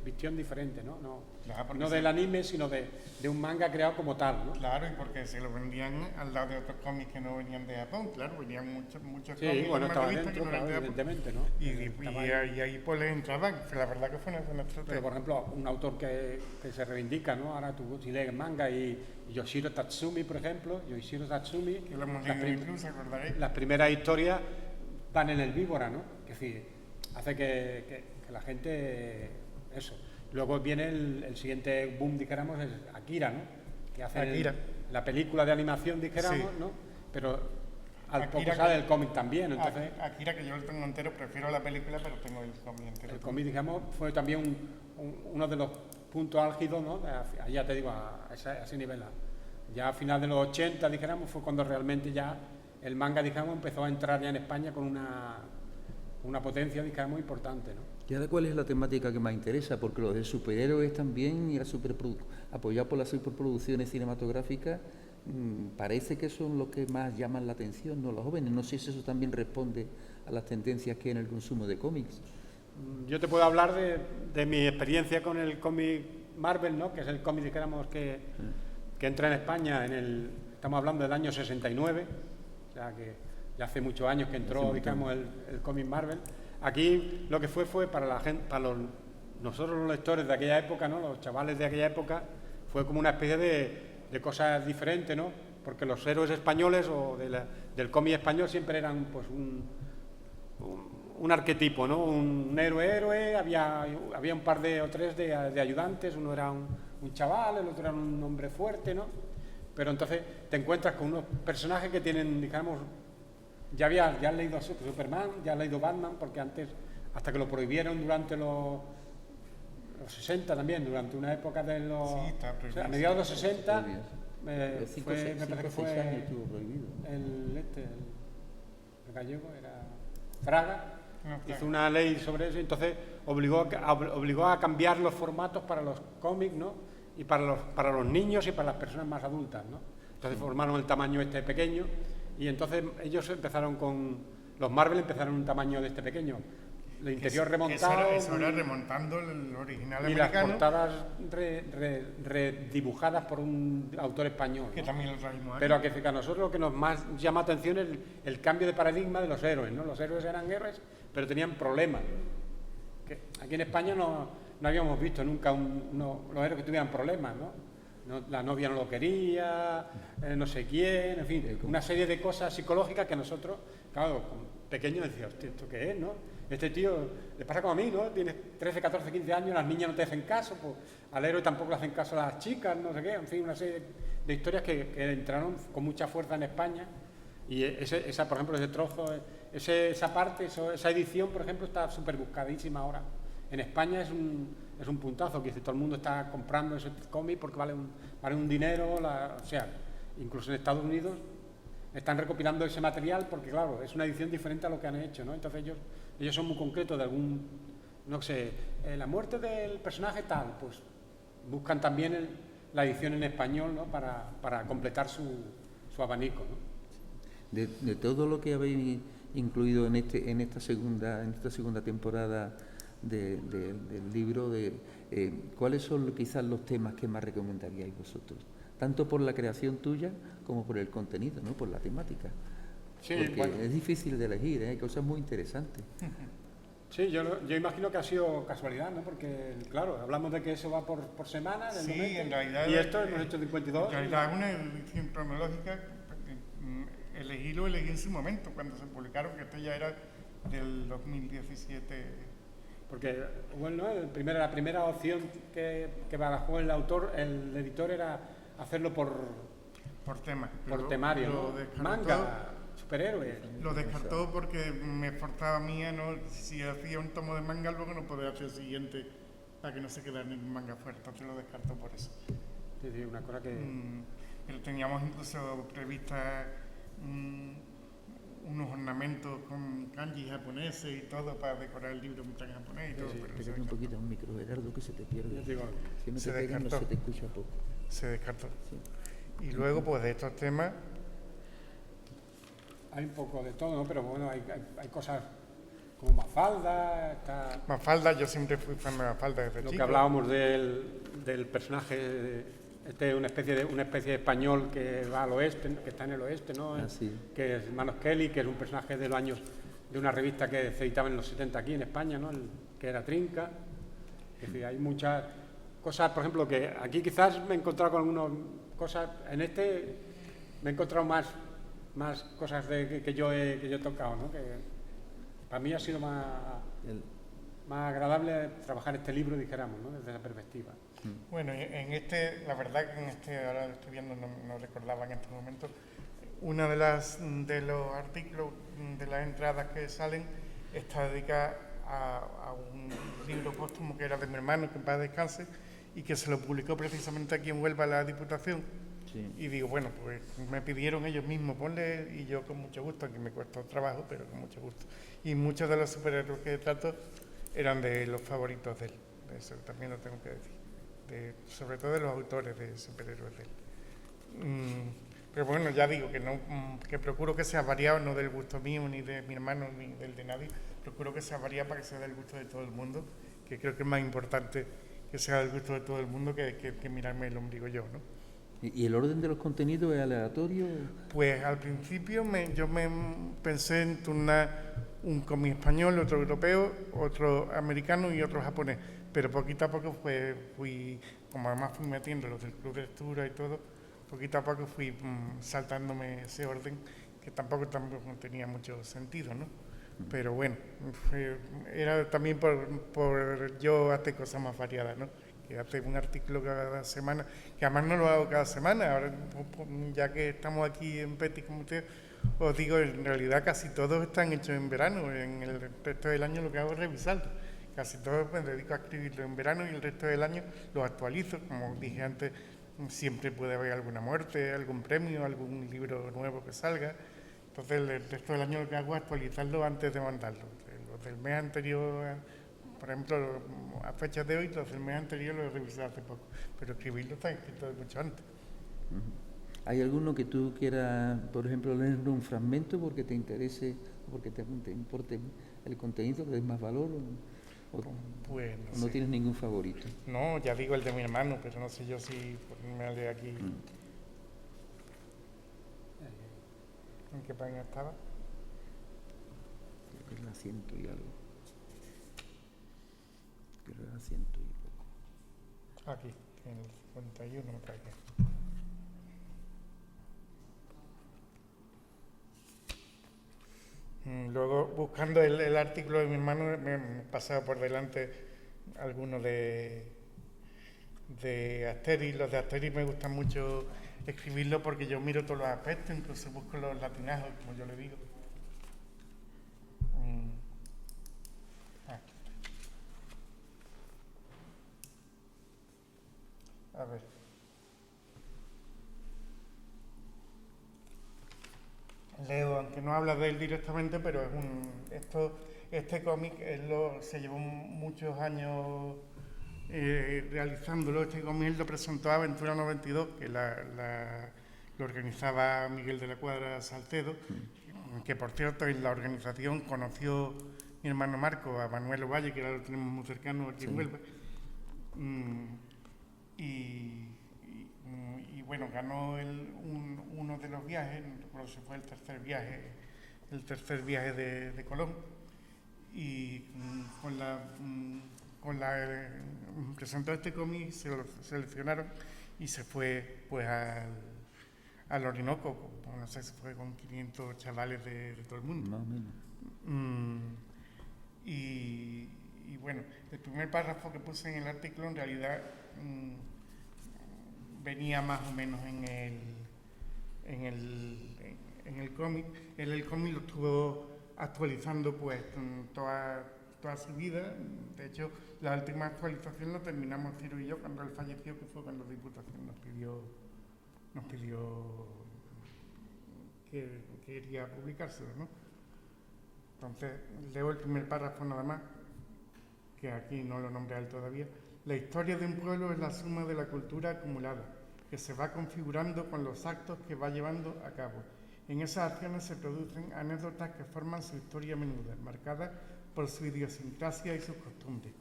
visión diferente, ¿no? Claro, No del anime, sino de un manga creado como tal, ¿no? Claro, y porque se lo vendían al lado de otros cómics que no venían de Japón, claro, venían muchos Sí, cómics bueno, de estaba revistas dentro, que no eran claro, de Japón. evidentemente, ¿no? Y ahí pues les entraban, la verdad que fue una buena Pero, estrategia. por ejemplo, un autor que se reivindica, ¿no? Ahora tú si lees manga y Yoshiro Tatsumi, por ejemplo, Que lo hemos leído incluso, acordaréis. las primeras historias van en el víbora, ¿no? Es decir, hace que la gente... Eso. Luego viene el siguiente boom, dijéramos, es Akira, ¿no? Que hace Akira. la película de animación, dijéramos, Sí. ¿no? Pero al Akira poco sale el cómic también, entonces... Akira, que yo lo tengo entero, prefiero la película, pero tengo el cómic entero. El cómic, digamos, fue también uno de los puntos álgidos, ¿no? Ya te digo, a ese nivel. Ya a final de los 80, dijéramos, fue cuando realmente ya el manga, digamos, empezó a entrar ya en España con una potencia, digamos, importante, ¿no? ¿Y ahora cuál es la temática que más interesa? Porque los de superhéroes también y apoyados por las superproducciones cinematográficas, parece que son los que más llaman la atención, ¿no? Los jóvenes. No sé si eso también responde a las tendencias que hay en el consumo de cómics. Yo te puedo hablar de mi experiencia con el cómic Marvel, ¿no? Que es el cómic, dijéramos, que entra en España estamos hablando del año 69, o sea que ya hace muchos años que entró, digamos, el cómic Marvel. Aquí lo que fue para la gente, nosotros los lectores de aquella época, ¿no? Los chavales de aquella época, fue como una especie de cosas diferentes, ¿no? Porque los héroes españoles o del cómic español siempre eran pues un arquetipo, ¿no? Un héroe, había un par o tres de ayudantes, uno era un chaval, el otro era un hombre fuerte, ¿no? Pero entonces te encuentras con unos personajes que tienen, digamos, ya has leído Superman, ya has leído Batman, porque antes, hasta que lo prohibieron durante los 60 también, durante una época de los... Sí, está prohibido. A mediados de los 60, Me parece que fue el gallego, era Fraga, hizo una ley sobre eso, entonces obligó a cambiar los formatos para los cómics, ¿no? Y para los niños y para las personas más adultas, ¿no? Entonces formaron el tamaño este pequeño y entonces ellos los Marvel empezaron un tamaño de este pequeño. El interior remontado. Eso era remontando el original y americano. las portadas redibujadas por un autor español, Que ¿no? también lo trajimos aquí. Pero a nosotros lo que nos más llama atención es el cambio de paradigma de los héroes, ¿no? Los héroes eran héroes, pero tenían problemas. Que aquí en España no habíamos visto nunca los héroes que tuvieran problemas, ¿no? La novia no lo quería, no sé quién, en fin, una serie de cosas psicológicas que nosotros, claro, pequeños decíamos, hostia, ¿esto qué es, no? Este tío le pasa como a mí, ¿no? Tienes 13, 14, 15 años, las niñas no te hacen caso, pues al héroe tampoco le hacen caso a las chicas, no sé qué, en fin, una serie de historias que entraron con mucha fuerza en España. Y por ejemplo, ese trozo, esa parte, esa edición, por ejemplo, está súper buscadísima ahora. En España es un puntazo, que todo el mundo está comprando ese cómic porque vale un dinero, o sea, incluso en Estados Unidos están recopilando ese material porque, claro, es una edición diferente a lo que han hecho, ¿no? Entonces ellos son muy concretos de no sé, la muerte del personaje tal, pues buscan también la edición en español, ¿no? Para completar su abanico, ¿no? De todo lo que habéis incluido en esta segunda temporada del libro, ¿cuáles son quizás los temas que más recomendaríais vosotros? Tanto por la creación tuya como por el contenido, ¿no? Por la temática. Sí, porque bueno, es difícil de elegir, hay cosas muy interesantes. Sí, yo imagino que ha sido casualidad, ¿no? Porque, claro, hablamos de que eso va por semana, Sí, en realidad... y esto hemos hecho 52. En realidad es una edición cronológica, lo elegí en su momento, cuando se publicaron, que esto ya era del 2017... Porque, bueno, la primera opción que barajó el editor era hacerlo por tema. temario, ¿no? Manga, superhéroes. Lo descartó porque me forzaba a mí si hacía un tomo de manga, luego no podía hacer el siguiente para que no se quedara ningún manga fuera. Entonces lo descartó por eso. Sí, una cosa que... Pero teníamos incluso previstas unos ornamentos con kanji japoneses y todo para decorar el libro en japonés y todo. Sí, pero pégate un poquito a un micro, Gerardo, que se te pierde. Digo, Si no se te pegas, no descartó. se te escucha poco. Se descartó. Sí. Y luego, pues de estos temas, hay un poco de todo, ¿no? Pero bueno, hay cosas como Mafalda, está... Mafalda, yo siempre fui fan de Mafalda desde Lo chico. que hablábamos del personaje, este es una especie de español que va al oeste, que está en el oeste, ¿no? Sí. Que es Manos Kelly, que es un personaje de los años, de una revista que se editaba en los 70 aquí en España, ¿no? Que era Trinca. Es decir, hay muchas cosas, por ejemplo, que aquí quizás me he encontrado con algunas cosas, en este me he encontrado más cosas que yo he tocado, ¿no? Que para mí ha sido más agradable trabajar este libro, dijéramos, ¿no? Desde esa perspectiva. Bueno, en este, la verdad que en este, ahora lo estoy viendo, no recordaba en este momento, una de los artículos, de las entradas que salen, está dedicada a un libro póstumo que era de mi hermano, que en paz descanse, y que se lo publicó precisamente aquí en Huelva la Diputación. Sí. Y digo, bueno, pues me pidieron ellos mismos, ponle, y yo con mucho gusto, aquí me cuesta trabajo, pero con mucho gusto. Y muchos de los superhéroes que trato eran de los favoritos de él, eso también lo tengo que decir, sobre todo de los autores de superhéroes de él. Pero bueno, ya digo que procuro que sea variado, no del gusto mío, ni de mi hermano, ni del de nadie, procuro que sea variado para que sea del gusto de todo el mundo, que creo que es más importante que sea del gusto de todo el mundo que mirarme el ombligo yo, ¿no? ¿Y el orden de los contenidos es aleatorio? Pues al principio yo me pensé en turnar un cómic español, otro europeo, otro americano y otro japonés, pero poquito a poco pues fui, como además fui metiendo los del club de lectura y todo, poquito a poco fui saltándome ese orden que tampoco tenía mucho sentido, ¿no? Pero bueno, era también por yo hacer cosas más variadas, ¿no? Que hace un artículo cada semana, que además no lo hago cada semana, ahora ya que estamos aquí en Petit como usted, os digo, en realidad casi todos están hechos en verano, en el resto del año lo que hago es revisarlos, casi todos me dedico a escribirlo en verano y el resto del año los actualizo, como dije antes, siempre puede haber alguna muerte, algún premio, algún libro nuevo que salga, entonces el resto del año lo que hago es actualizarlo antes de mandarlo, los del mes anterior. Por ejemplo, a fechas de hoy, los del mes anterior lo he revisado hace poco, pero escribirlo está escrito mucho antes. ¿Hay alguno que tú quieras, por ejemplo, leer un fragmento porque te interese, o porque te importe el contenido, le des más valor? Pues no sé. ¿Tienes ningún favorito? No, ya digo el de mi hermano, pero no sé yo si ponerme a leer aquí. ¿En qué página estaba? Creo que es la 100 y algo. Creo que era 100 y poco. Aquí, en el 51 me parece. Luego, buscando el artículo de mi hermano, me he pasado por delante algunos de Asterix. Los de Asterix me gustan mucho escribirlo porque yo miro todos los aspectos, incluso busco los latinajos, como yo le digo. A ver. Leo, aunque no habla de él directamente, pero es este cómic se llevó muchos años realizándolo. Este cómic lo presentó a Aventura 92, que lo organizaba Miguel de la Cuadra Salcedo, que por cierto en la organización conoció mi hermano Marco a Manuel Ovalle, que ahora lo tenemos muy cercano aquí en Huelva. Y bueno, ganó uno de los viajes, no recuerdo si fue el tercer viaje de Colón, y presentó este cómic, se lo seleccionaron y se fue pues al Orinoco, no sé si fue con 500 chavales de todo el mundo. Más o menos. Y bueno, el primer párrafo que puse en el artículo en realidad venía más o menos en el cómic. El cómic lo estuvo actualizando pues toda su vida. De hecho, la última actualización lo terminamos Ciro y yo cuando él falleció, que fue cuando la Diputación nos pidió que quería publicárselo, ¿no? Entonces, leo el primer párrafo nada más, que aquí no lo nombré a él todavía. La historia de un pueblo es la suma de la cultura acumulada, que se va configurando con los actos que va llevando a cabo. En esas acciones se producen anécdotas que forman su historia menuda, marcada por su idiosincrasia y sus costumbres.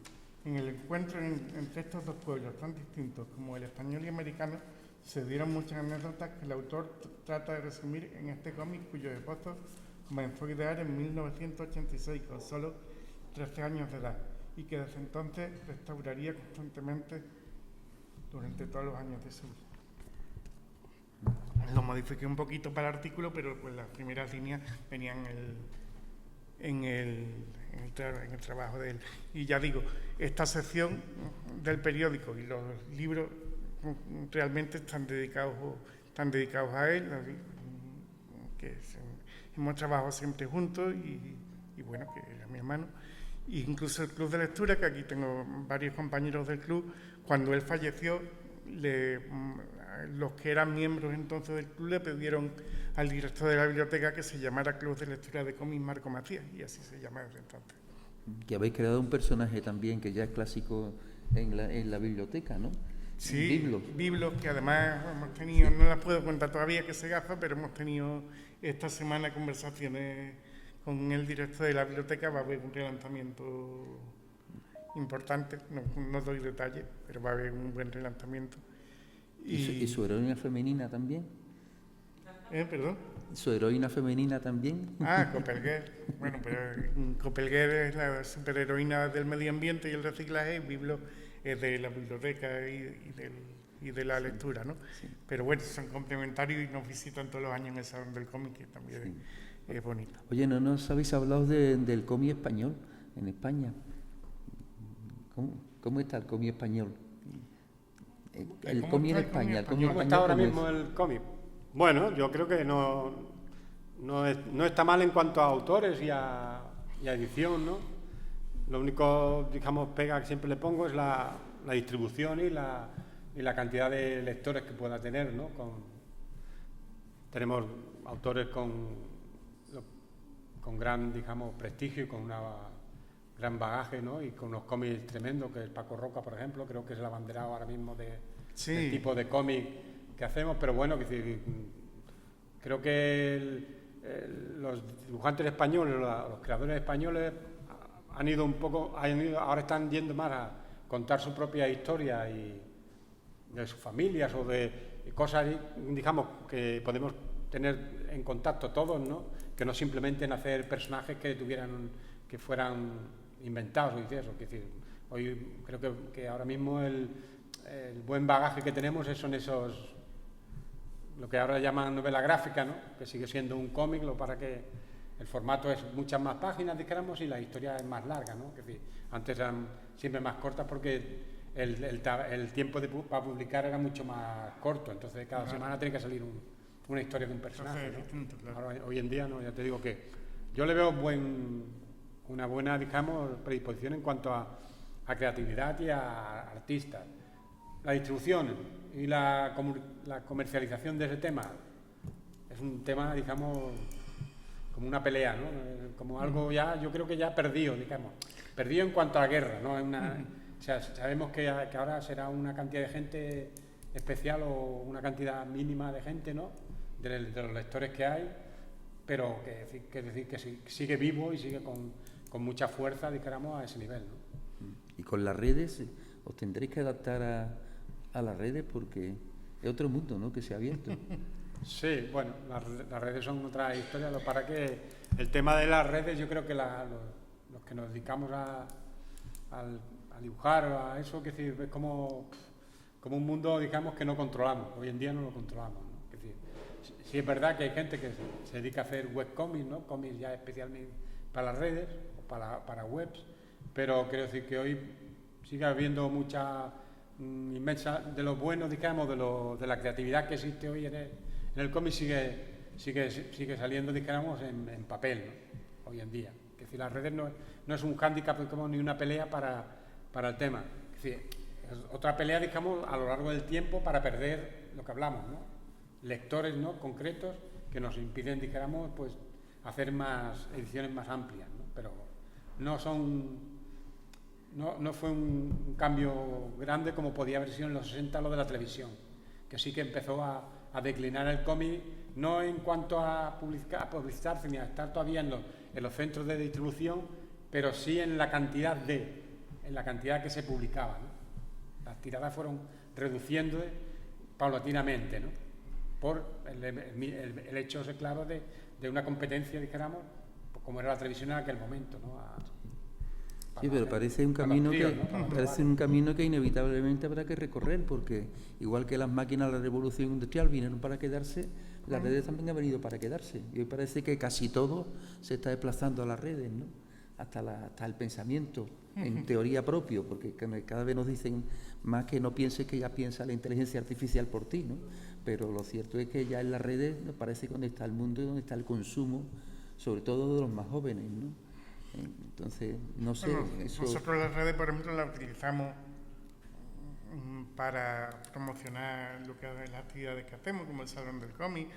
En el encuentro entre estos dos pueblos tan distintos como el español y americano, se dieron muchas anécdotas que el autor trata de resumir en este cómic, cuyo esbozo comenzó a idear en 1986, con solo 13 años de edad, y que desde entonces restauraría constantemente durante todos los años de su vida. Lo modifiqué un poquito para el artículo, pero pues las primeras líneas venían en el trabajo de él. Y ya digo, esta sección del periódico y los libros realmente están dedicados a él, hemos trabajado siempre juntos y bueno, que era mi hermano. E incluso el Club de Lectura, que aquí tengo varios compañeros del club, cuando él falleció, los que eran miembros entonces del club le pidieron al director de la biblioteca que se llamara Club de Lectura de Cómics Marco Macías, y así se llama desde entonces. Que habéis creado un personaje también que ya es clásico en la biblioteca, ¿no? Sí, Biblos, que además hemos tenido, no las puedo contar todavía que se gafa, pero hemos tenido esta semana conversaciones con el director de la biblioteca. Va a haber un relanzamiento importante, no doy detalles, pero va a haber un buen relanzamiento. ¿Y su heroína femenina también? ¿Perdón? ¿Su heroína femenina también? Copelguer. Bueno, pero Copelguer es la superheroína del medio ambiente y el reciclaje, y Biblos es de la biblioteca y de la lectura, ¿no? Sí. Pero bueno, son complementarios y nos visitan todos los años en el Salón del Cómic, que también es bonito. Oye, ¿no nos habéis hablado del cómic español en España? ¿Cómo está el cómic español? El cómic en España. ¿Cómo está ahora mismo el cómic? Bueno, yo creo que no está mal en cuanto a autores y a edición, ¿no? Lo único, digamos, pega que siempre le pongo es la distribución y la cantidad de lectores que pueda tener, ¿no? Tenemos autores con gran, digamos, prestigio y con una gran bagaje, ¿no? Y con unos cómics tremendos, que es Paco Roca, por ejemplo, creo que es el abanderado ahora mismo del tipo de cómic que hacemos, pero bueno, creo que los dibujantes españoles, los creadores españoles ahora están yendo más a contar su propia historia y de sus familias o de cosas, digamos, que podemos tener en contacto todos, ¿no? Que no simplemente en hacer personajes que fueran inventados o eso. Es decir, hoy creo que ahora mismo el buen bagaje que tenemos son esos, lo que ahora llaman novela gráfica, ¿no? Que sigue siendo un cómic, lo para que el formato es muchas más páginas, dijéramos, y la historia es más larga, ¿no? Es decir, antes eran siempre más cortas porque el tiempo para publicar era mucho más corto, entonces cada semana tiene que salir una historia de un personaje, ¿no? Claro. Ahora, hoy en día, no, ya te digo que yo le veo una buena, digamos, predisposición en cuanto a creatividad y a artistas. La distribución y la comercialización de ese tema es un tema, digamos, como una pelea, ¿no? Como algo ya, yo creo que ya perdido, digamos. Perdido en cuanto a la guerra, ¿no? O sea, sabemos que ahora será una cantidad de gente especial o una cantidad mínima de gente, ¿no? De los lectores que hay, pero que sigue vivo y sigue con mucha fuerza, dijéramos, a ese nivel, ¿no? Y con las redes, os tendréis que adaptar a las redes porque es otro mundo, ¿no? Que se ha abierto. Sí, bueno, las redes son otra historia. Para que el tema de las redes, yo creo que los que nos dedicamos a dibujar o a eso, que es como un mundo, digamos, que no controlamos. Hoy en día no lo controlamos, ¿no? Es decir, sí es verdad que hay gente que se dedica a hacer webcomics, ¿no? Cómics ya especialmente para las redes o para webs, pero quiero decir que hoy sigue habiendo mucha inmensa de lo bueno, digamos, de la creatividad que existe hoy en el cómic sigue saliendo, digamos, en papel, ¿no? Hoy en día. Es decir, las redes no es un hándicap, como ni una pelea para el tema. Es decir, es otra pelea, digamos, a lo largo del tiempo para perder lo que hablamos, ¿no? Lectores, ¿no? Concretos que nos impiden, dijéramos, pues, hacer más ediciones más amplias, ¿no? Pero no fue un cambio grande como podía haber sido en los 60 lo de la televisión, que sí que empezó a a declinar el cómic, no en cuanto a publicitarse ni a estar todavía en los centros de distribución, pero sí en la cantidad que se publicaba, ¿no? Las tiradas fueron reduciendo paulatinamente, ¿no? Por el hecho, claro, de una competencia, dijéramos, pues como era la televisión en aquel momento, ¿no? Sí, pero parece un camino que inevitablemente habrá que recorrer, porque igual que las máquinas de la revolución industrial vinieron para quedarse, las redes también han venido para quedarse. Y hoy parece que casi todo se está desplazando a las redes, ¿no? Hasta el pensamiento, en teoría propio, porque cada vez nos dicen más que no pienses que ya piensa la inteligencia artificial por ti, ¿no? Pero lo cierto es que ya en las redes nos parece que donde está el mundo y donde está el consumo, sobre todo de los más jóvenes, ¿no? Entonces, no sé, bueno, eso... Nosotros las redes, por ejemplo, las utilizamos para promocionar lo que las actividades que hacemos, como el Salón del Cómic.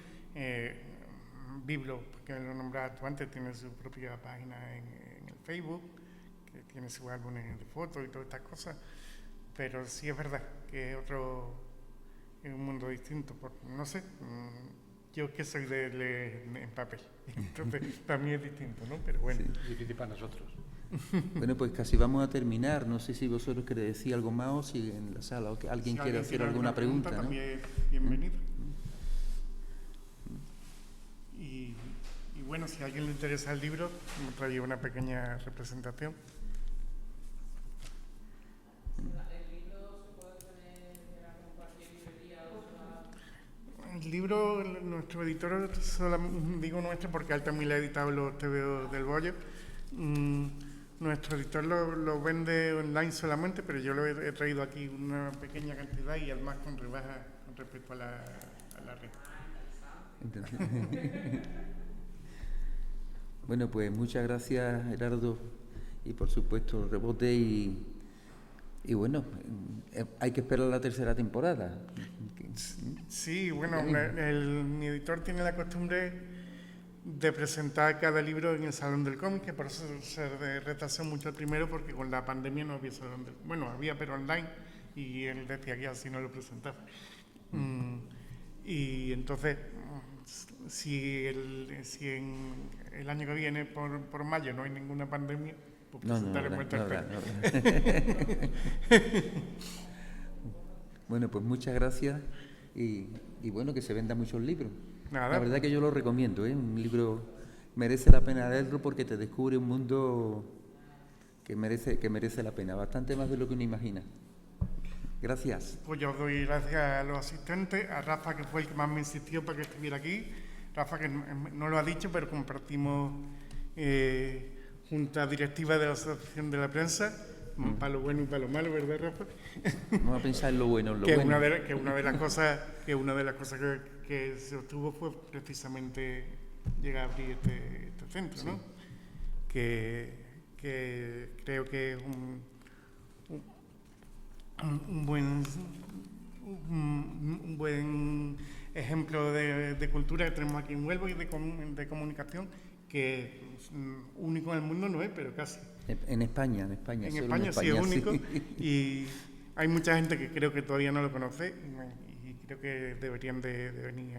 Biblo, que lo nombrabas tú antes, tiene su propia página en el Facebook, que tiene sus álbumes de fotos y todas estas cosas, pero sí es verdad que es un mundo distinto, no sé, yo es que soy de leer en papel, entonces también es distinto, ¿no? Pero bueno. Sí, difícil para nosotros. Bueno, pues casi vamos a terminar, no sé si vosotros queréis decir algo más o si en la sala o que alguien quiere hacer alguna pregunta, ¿no? También bienvenido. Y bueno, si a alguien le interesa el libro, me traía una pequeña representación. ¿El libro se puede tener en cualquier librería o El libro, nuestro editor, digo nuestro porque él también le ha editado los TVO del Bollo. Nuestro editor lo vende online solamente, pero yo lo he traído aquí una pequeña cantidad y además con rebaja con respecto a la red. Bueno, pues muchas gracias, Gerardo, y por supuesto el rebote y bueno, hay que esperar la tercera temporada. Sí, bueno, mi editor tiene la costumbre de presentar cada libro en el Salón del Cómic, que por eso se retrasó mucho el primero, porque con la pandemia no había Salón del... Bueno, había, pero online, y él decía que así no lo presentaba. Y entonces, si en el año que viene, por mayo, no hay ninguna pandemia, pues presentaremos Bueno, pues muchas gracias y bueno, que se vendan muchos libros. Nada, La verdad que yo lo recomiendo, ¿eh? Un libro merece la pena leerlo porque te descubre un mundo que merece la pena, bastante más de lo que uno imagina. Gracias. Pues yo doy gracias a los asistentes, a Rafa, que fue el que más me insistió para que estuviera aquí. Rafa, que no lo ha dicho, pero compartimos junta directiva de la Asociación de la Prensa, para lo bueno y para lo malo, ¿verdad, Rafa? Vamos a pensar en lo bueno, en lo que bueno. Una de las cosas que se obtuvo fue precisamente llegar a abrir este centro, ¿no? Que creo que es un buen ejemplo de cultura que tenemos aquí en Huelva y de comunicación, que único en el mundo no es, pero casi. En España. En España sí es único, y hay mucha gente que creo que todavía no lo conoce y creo que deberían de venir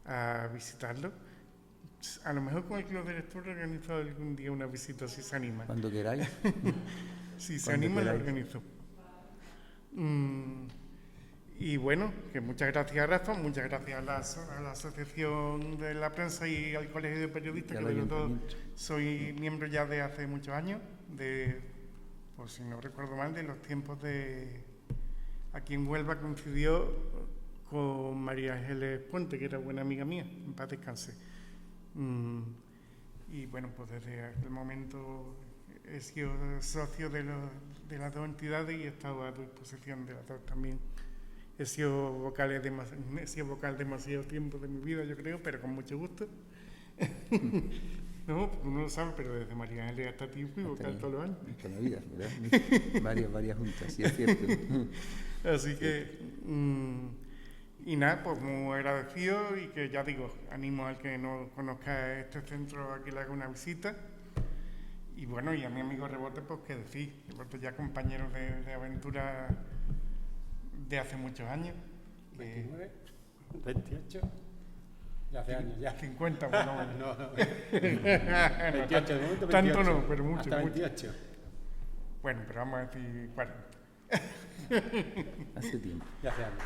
a visitarlo. A lo mejor con el Club de Lectura organizo algún día una visita si se anima. Cuando queráis. Si se anima, lo organizo. Y bueno, que muchas gracias a Rafa, muchas gracias a la Asociación de la Prensa y al Colegio de Periodistas, que de los dos soy miembro ya de hace muchos años, pues si no recuerdo mal, de los tiempos de... Aquí en Huelva coincidió con María Ángeles Puente, que era buena amiga mía, en paz descanse. Y bueno, pues desde aquel momento he sido socio de las dos entidades y he estado a disposición de las dos también. He sido vocal demasiado tiempo de mi vida, yo creo, pero con mucho gusto. No, uno lo sabe, pero desde María Ángeles hasta ti fui vocal todos los años. Toda la vida, ¿verdad? varias juntas, sí es cierto. Así que, y nada, pues muy agradecido y que ya digo, animo al que no conozca este centro a que le haga una visita. Y bueno, y a mi amigo Rebote, pues que decir, Rebote ya compañeros de aventura de hace muchos años. 29. ¿28? Ya hace años, ya. 50 por lo menos. No, no. 28, de momento 28. Tanto no, pero mucho, Hasta mucho. 28. Bueno, pero vamos a decir 40. Hace tiempo. Ya hace años.